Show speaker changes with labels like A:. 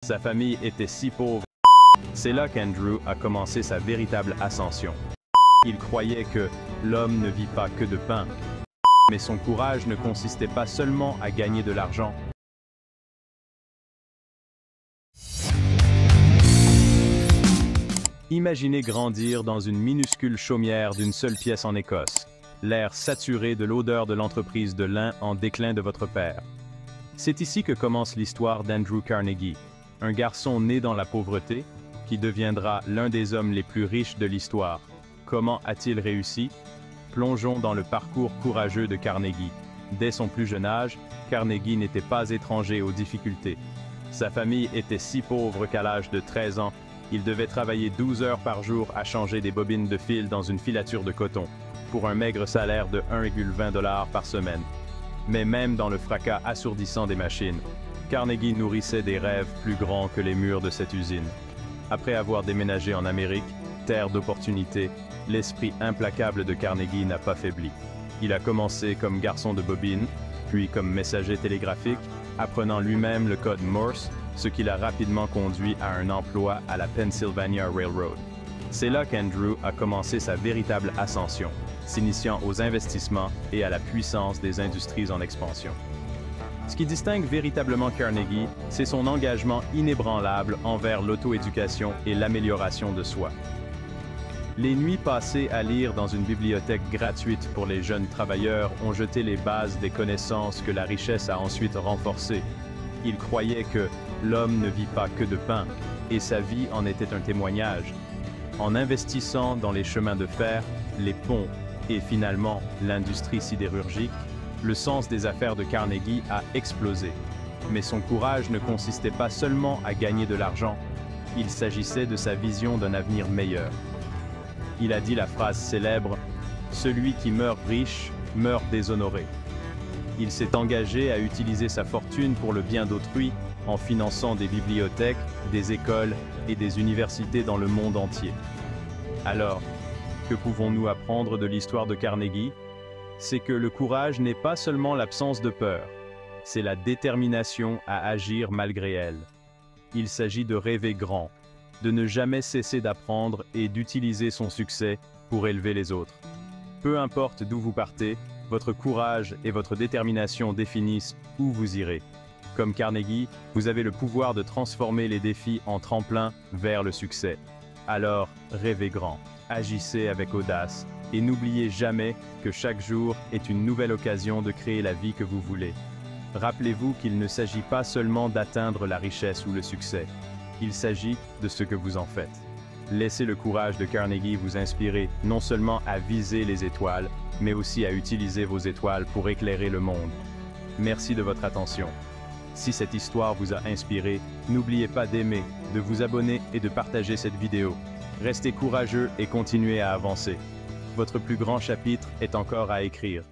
A: Sa famille était si pauvre. C'est là qu'Andrew a commencé sa véritable ascension. Il croyait que l'homme ne vit pas que de pain, mais son courage ne consistait pas seulement à gagner de l'argent. Imaginez grandir dans une minuscule chaumière d'une seule pièce en Écosse, l'air saturé de l'odeur de l'entreprise de lin en déclin de votre père. C'est ici que commence l'histoire d'Andrew Carnegie, un garçon né dans la pauvreté, qui deviendra l'un des hommes les plus riches de l'histoire. Comment a-t-il réussi? Plongeons dans le parcours courageux de Carnegie. Dès son plus jeune âge, Carnegie n'était pas étranger aux difficultés. Sa famille était si pauvre qu'à l'âge de 13 ans, il devait travailler 12 heures par jour à changer des bobines de fil dans une filature de coton, pour un maigre salaire de 1,20 $ par semaine. Mais même dans le fracas assourdissant des machines, Carnegie nourrissait des rêves plus grands que les murs de cette usine. Après avoir déménagé en Amérique, terre d'opportunités, l'esprit implacable de Carnegie n'a pas faibli. Il a commencé comme garçon de bobine, puis comme messager télégraphique, apprenant lui-même le code Morse, ce qui l'a rapidement conduit à un emploi à la Pennsylvania Railroad. C'est là qu'Andrew a commencé sa véritable ascension, s'initiant aux investissements et à la puissance des industries en expansion. Ce qui distingue véritablement Carnegie, c'est son engagement inébranlable envers l'auto-éducation et l'amélioration de soi. Les nuits passées à lire dans une bibliothèque gratuite pour les jeunes travailleurs ont jeté les bases des connaissances que la richesse a ensuite renforcées. Il croyait que l'homme ne vit pas que de pain, et sa vie en était un témoignage. En investissant dans les chemins de fer, les ponts et finalement l'industrie sidérurgique, le sens des affaires de Carnegie a explosé. Mais son courage ne consistait pas seulement à gagner de l'argent, il s'agissait de sa vision d'un avenir meilleur. Il a dit la phrase célèbre « Celui qui meurt riche, meurt déshonoré ». Il s'est engagé à utiliser sa fortune pour le bien d'autrui en finançant des bibliothèques, des écoles et des universités dans le monde entier. Alors, que pouvons-nous apprendre de l'histoire de Carnegie? C'est que le courage n'est pas seulement l'absence de peur, c'est la détermination à agir malgré elle. Il s'agit de rêver grand, de ne jamais cesser d'apprendre et d'utiliser son succès pour élever les autres. Peu importe d'où vous partez, votre courage et votre détermination définissent où vous irez. Comme Carnegie, vous avez le pouvoir de transformer les défis en tremplin vers le succès. Alors, rêvez grand, agissez avec audace, et n'oubliez jamais que chaque jour est une nouvelle occasion de créer la vie que vous voulez. Rappelez-vous qu'il ne s'agit pas seulement d'atteindre la richesse ou le succès, il s'agit de ce que vous en faites. Laissez le courage de Carnegie vous inspirer non seulement à viser les étoiles, mais aussi à utiliser vos étoiles pour éclairer le monde. Merci de votre attention. Si cette histoire vous a inspiré, n'oubliez pas d'aimer, de vous abonner et de partager cette vidéo. Restez courageux et continuez à avancer. Votre plus grand chapitre est encore à écrire.